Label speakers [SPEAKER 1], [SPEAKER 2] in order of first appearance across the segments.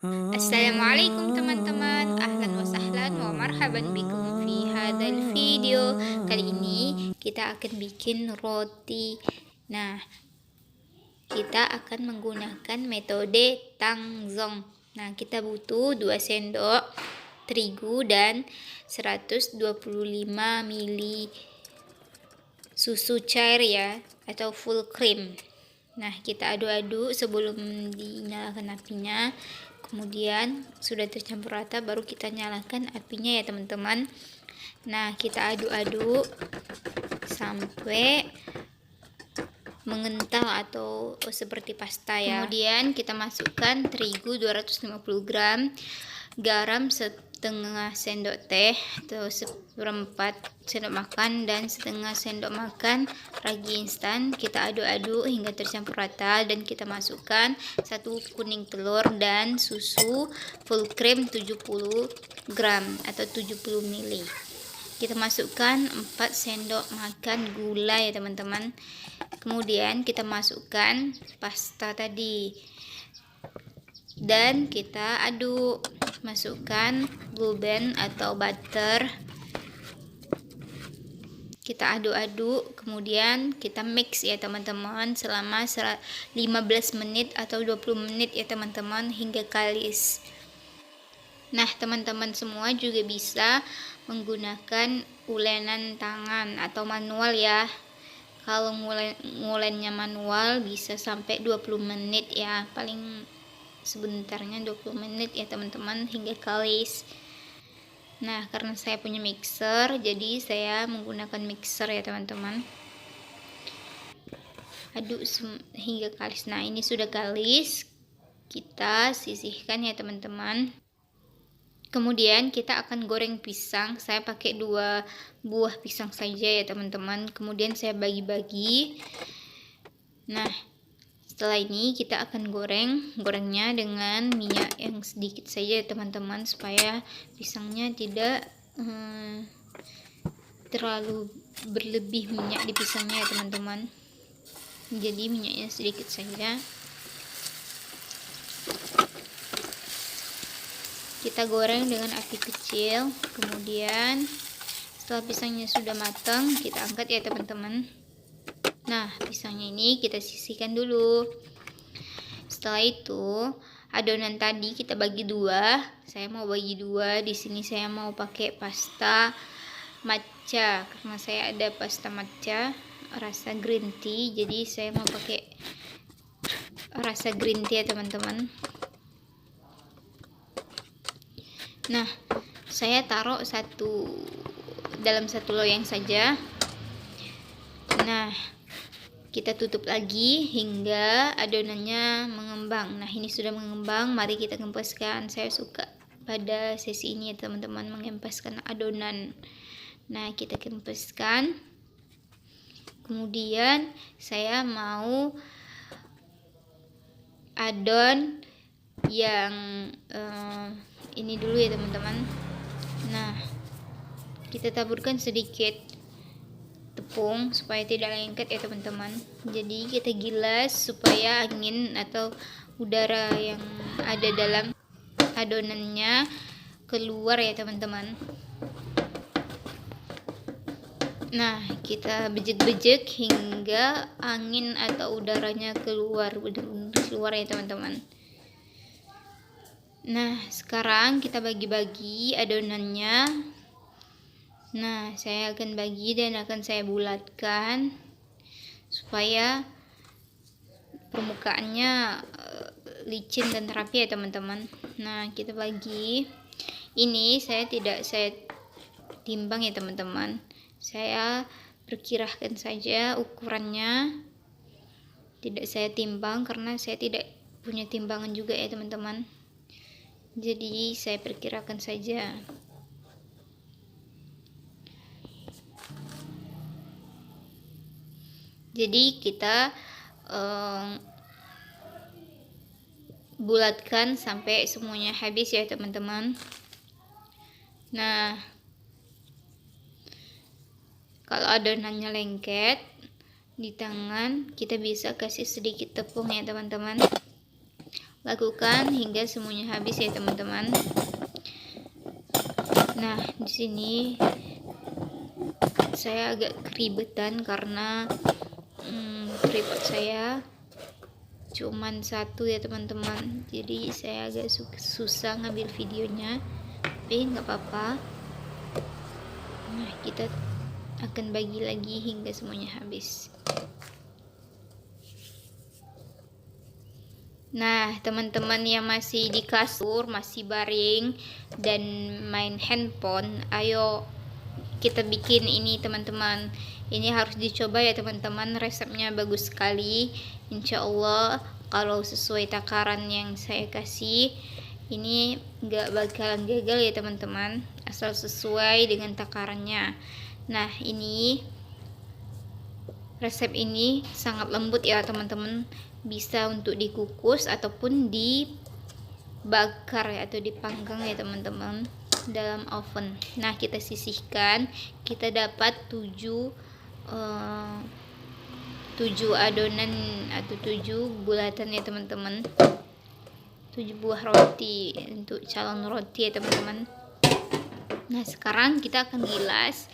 [SPEAKER 1] Assalamualaikum teman-teman, ahlan wa sahlan wa marhaban bikum fi hadzal video. Kali ini kita akan bikin roti. Nah, kita akan menggunakan metode tangzong. Nah, kita butuh 2 sendok terigu dan 125 ml susu cair ya, atau full cream. Nah, kita aduk-aduk sebelum dinyalakan apinya. Kemudian sudah tercampur rata, baru kita nyalakan apinya ya teman-teman. Nah, kita aduk-aduk sampai mengental atau seperti pasta ya. Kemudian kita masukkan terigu 250 gram, garam setengah sendok teh atau seperempat sendok makan, dan setengah sendok makan ragi instan. Kita aduk-aduk hingga tercampur rata, dan kita masukkan 1 kuning telur dan susu full cream 70 gram atau 70 ml. Kita masukkan 4 sendok makan gula ya teman-teman. Kemudian kita masukkan pasta tadi dan kita aduk. Masukkan gluten atau butter, kita aduk-aduk, kemudian kita mix ya teman-teman selama 15 menit atau 20 menit ya teman-teman, hingga kalis. Nah, teman-teman semua juga bisa menggunakan ulenan tangan atau manual ya. Kalau ngulennya manual bisa sampai 20 menit ya, paling sebentarnya 20 menit ya teman-teman, hingga kalis. Nah, karena saya punya mixer, jadi saya menggunakan mixer ya teman-teman. Aduk hingga kalis. Nah, ini sudah kalis, kita sisihkan ya teman-teman. Kemudian kita akan goreng pisang. Saya pakai 2 buah pisang saja ya teman-teman. Kemudian saya bagi-bagi. Nah, setelah ini kita akan gorengnya dengan minyak yang sedikit saja ya teman-teman, supaya pisangnya tidak terlalu berlebih minyak di pisangnya ya teman-teman. Jadi minyaknya sedikit saja. Kita goreng dengan api kecil. Kemudian setelah pisangnya sudah matang, kita angkat ya teman-teman. Nah, pisangnya ini kita sisihkan dulu. Setelah itu, adonan tadi kita bagi 2. Saya mau bagi 2. Di sini saya mau pakai pasta matcha karena saya ada pasta matcha rasa green tea. Jadi saya mau pakai rasa green tea ya teman-teman. Nah, saya taruh dalam satu loyang saja. Nah, kita tutup lagi hingga adonannya mengembang. Nah, ini sudah mengembang, mari kita gempeskan. Saya suka pada sesi ini ya teman-teman, mengempeskan adonan. Nah, kita gempeskan. Kemudian saya mau adon yang ini dulu ya teman-teman. Nah, kita taburkan sedikit tepung supaya tidak lengket ya teman-teman. Jadi kita gilas supaya angin atau udara yang ada dalam adonannya keluar ya teman-teman. Nah, kita bejek-bejek hingga angin atau udaranya keluar ya teman-teman. Nah, sekarang kita bagi-bagi adonannya. Nah, saya akan bagi dan akan saya bulatkan supaya permukaannya licin dan rapi ya teman-teman. Nah, kita bagi. Ini saya timbang ya teman-teman. Saya perkirakan saja ukurannya. Tidak saya timbang karena saya tidak punya timbangan juga ya teman-teman. Jadi saya perkirakan saja. Jadi kita bulatkan sampai semuanya habis ya teman-teman. Nah, kalau adonannya lengket di tangan, kita bisa kasih sedikit tepung ya teman-teman, Lakukan hingga semuanya habis ya teman-teman. Nah, di sini saya agak keribetan karena tripod saya cuman satu ya teman-teman, jadi saya agak susah ngambil videonya, tapi nggak apa-apa. Nah, kita akan bagi lagi hingga semuanya habis. Nah, teman-teman yang masih di kasur, masih baring dan main handphone, ayo kita bikin ini teman-teman. Ini harus dicoba ya teman-teman, resepnya bagus sekali. Insya Allah kalau sesuai takaran yang saya kasih, ini nggak bakalan gagal ya teman-teman, asal sesuai dengan takarannya. Nah, ini resep ini sangat lembut ya teman-teman, bisa untuk dikukus ataupun dibakar ya, atau dipanggang ya teman-teman dalam oven. Nah, kita sisihkan, kita dapat 7 adonan atau 7 bulatan ya teman-teman, 7 buah roti untuk calon roti ya teman-teman. Nah, sekarang kita akan gilas,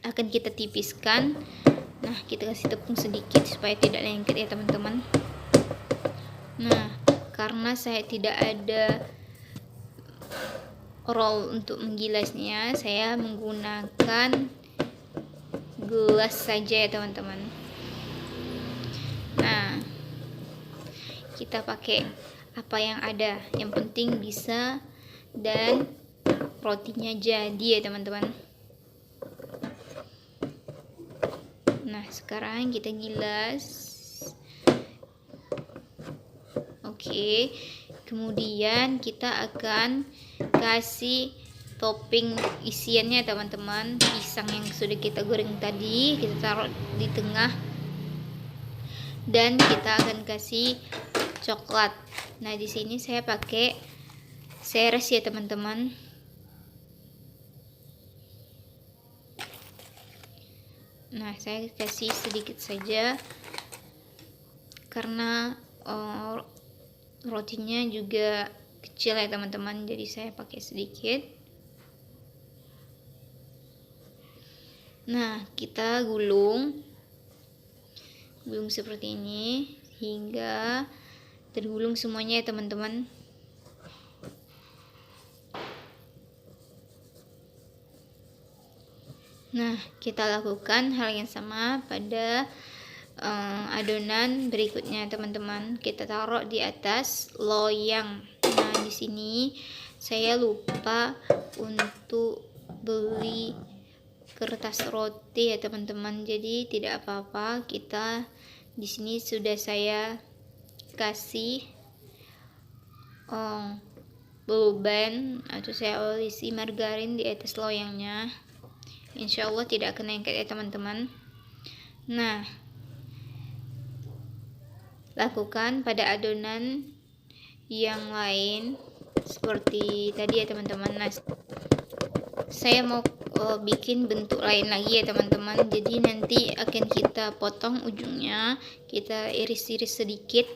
[SPEAKER 1] akan kita tipiskan. Nah, kita kasih tepung sedikit supaya tidak lengket ya teman-teman. Nah, karena saya tidak ada roll untuk menggilasnya, saya menggunakan gelas saja ya teman-teman. Nah, kita pakai apa yang ada, yang penting bisa dan rotinya jadi ya teman-teman. Nah, sekarang kita gilas. Oke, kemudian kita akan kasih topping isiannya teman-teman. Pisang yang sudah kita goreng tadi kita taruh di tengah, dan kita akan kasih coklat. Nah, di sini saya pakai Ceres ya teman-teman. Nah, saya kasih sedikit saja karena rotinya juga kecil ya teman-teman, jadi saya pakai sedikit. Nah, kita gulung seperti ini hingga tergulung semuanya ya teman-teman. Nah, kita lakukan hal yang sama pada adonan berikutnya teman-teman. Kita taruh di atas loyang. Nah, di sini saya lupa untuk beli kertas roti ya teman-teman, jadi tidak apa-apa, kita di sini sudah saya kasih beban atau saya olesi margarin di atas loyangnya. Insya Allah tidak akan lengket ya teman-teman. Nah, lakukan pada adonan yang lain seperti tadi ya teman-teman. Nah, saya mau bikin bentuk lain lagi ya teman-teman, jadi nanti akan kita potong ujungnya, kita iris-iris sedikit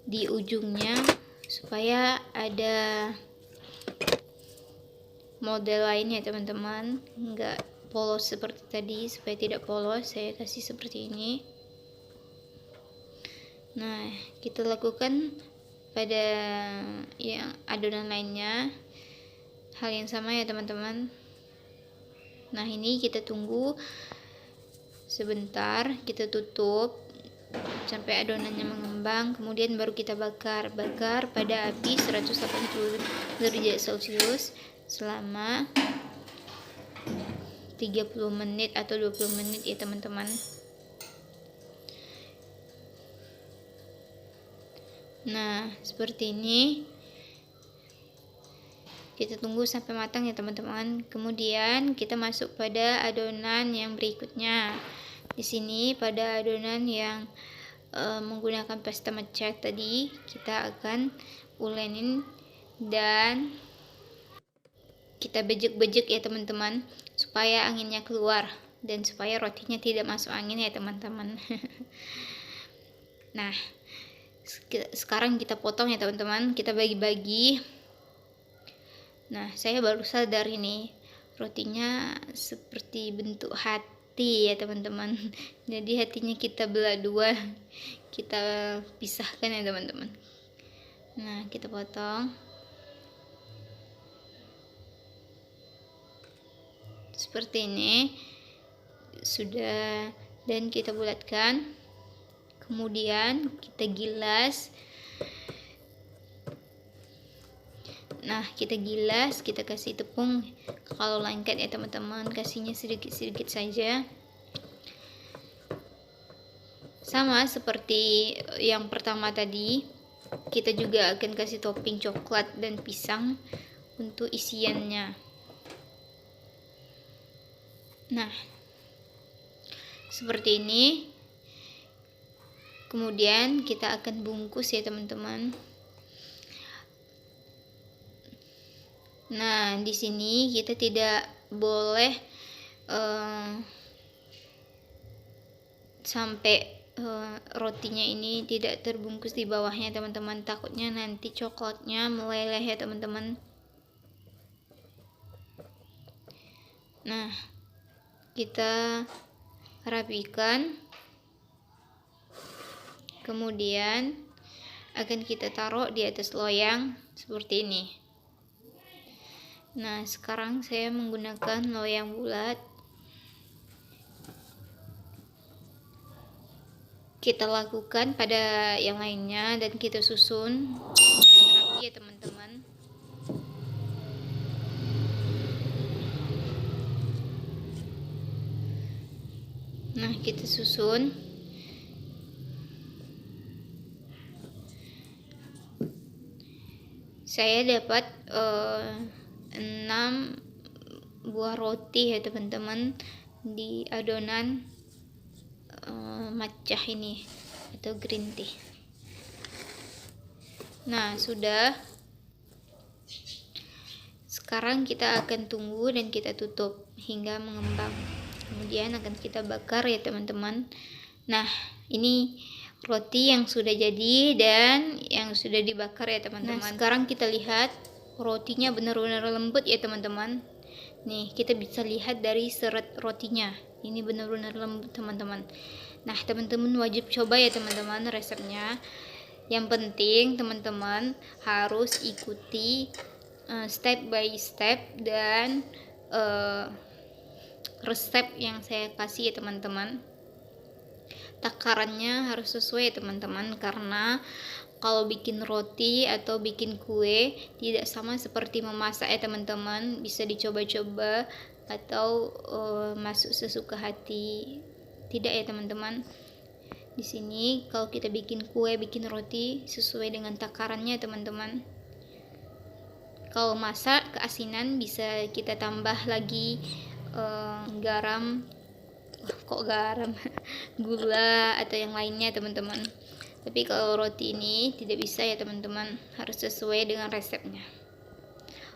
[SPEAKER 1] di ujungnya supaya ada model lain ya teman-teman, enggak polos seperti tadi. Supaya tidak polos, saya kasih seperti ini. Nah, kita lakukan pada yang adonan lainnya hal yang sama ya teman-teman. Nah, ini kita tunggu sebentar, kita tutup sampai adonannya mengembang, kemudian baru kita bakar pada api 180 derajat Celcius selama 30 menit atau 20 menit ya teman-teman. Nah, seperti ini kita tunggu sampai matang ya teman-teman. Kemudian kita masuk pada adonan yang berikutnya. Di sini pada adonan yang menggunakan pasta matcha tadi, kita akan ulenin dan kita bejek-bejek ya teman-teman, supaya anginnya keluar dan supaya rotinya tidak masuk angin ya teman-teman. Nah, sekarang kita potong ya teman-teman, kita bagi-bagi. Nah, saya baru sadar ini rotinya seperti bentuk hati ya teman-teman. Jadi hatinya kita belah dua, kita pisahkan ya teman-teman. Nah, kita potong seperti ini sudah, dan kita bulatkan. Kemudian kita gilas. Nah, kita gilas, kita kasih tepung. Kalau lengket ya teman-teman, kasihnya sedikit-sedikit saja. Sama seperti yang pertama tadi, kita juga akan kasih topping coklat dan pisang untuk isiannya. Nah, seperti ini. Kemudian kita akan bungkus ya teman-teman. Nah, di sini kita tidak boleh sampai rotinya ini tidak terbungkus di bawahnya teman-teman, takutnya nanti coklatnya meleleh ya teman-teman. Nah, kita rapikan, kemudian akan kita taruh di atas loyang seperti ini. Nah, sekarang saya menggunakan loyang bulat. Kita lakukan pada yang lainnya dan kita susun rapi ya teman-teman. Nah, kita susun. Saya dapat 6 buah roti ya teman-teman di adonan matcha ini atau green tea. Nah, sudah. Sekarang kita akan tunggu dan kita tutup hingga mengembang. Kemudian akan kita bakar ya teman-teman. Nah, ini roti yang sudah jadi dan yang sudah dibakar ya teman-teman. Nah, sekarang kita lihat rotinya benar-benar lembut ya teman-teman. Nih, kita bisa lihat dari seret rotinya. Ini benar-benar lembut teman-teman. Nah, teman-teman wajib coba ya teman-teman resepnya. Yang penting teman-teman harus ikuti step by step dan resep yang saya kasih ya teman-teman. Takarannya harus sesuai ya teman-teman, karena kalau bikin roti atau bikin kue tidak sama seperti memasak ya teman-teman. Bisa dicoba-coba atau masuk sesuka hati. Tidak ya teman-teman. Di sini kalau kita bikin kue, bikin roti sesuai dengan takarannya teman-teman. Kalau masak keasinan bisa kita tambah lagi garam, gula atau yang lainnya teman-teman. Tapi kalau roti ini tidak bisa ya teman-teman, harus sesuai dengan resepnya.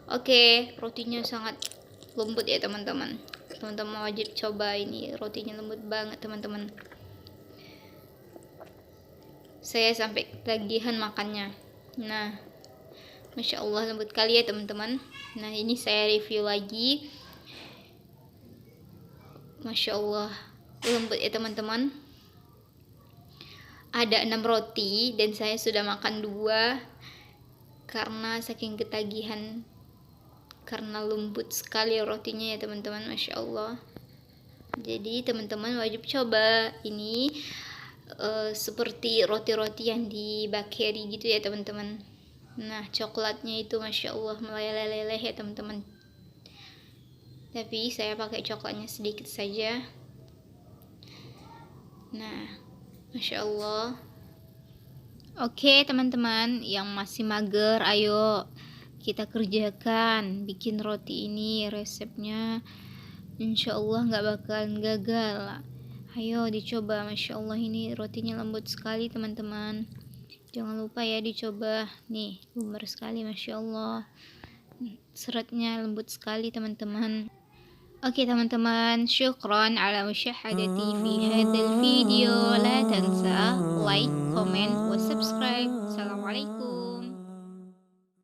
[SPEAKER 1] Oke, rotinya sangat lembut ya teman-teman. Teman-teman wajib coba ini, rotinya lembut banget teman-teman. Saya sampai ketagihan makannya. Nah, Masya Allah lembut kali ya teman-teman. Nah, ini saya review lagi. Masya Allah lembut ya teman-teman. Ada 6 roti dan saya sudah makan 2 karena saking ketagihan, karena lembut sekali rotinya ya teman-teman. Masya Allah. Jadi teman-teman wajib coba ini. Seperti roti-roti yang di bakery gitu ya teman-teman. Nah, coklatnya itu Masya Allah meleleh-leleh ya teman-teman. Tapi saya pakai coklatnya sedikit saja. Nah, Masya Allah. Oke teman-teman yang masih mager, ayo kita kerjakan bikin roti ini. Resepnya Insya Allah nggak bakalan gagal. Ayo dicoba. Masya Allah ini rotinya lembut sekali teman-teman. Jangan lupa ya dicoba. Nih lumer sekali Masya Allah. Seratnya lembut sekali teman-teman. Oke teman-teman, syukron ala musyahadati fi hadzal video. La tansa like, comment, wa subscribe. Assalamualaikum.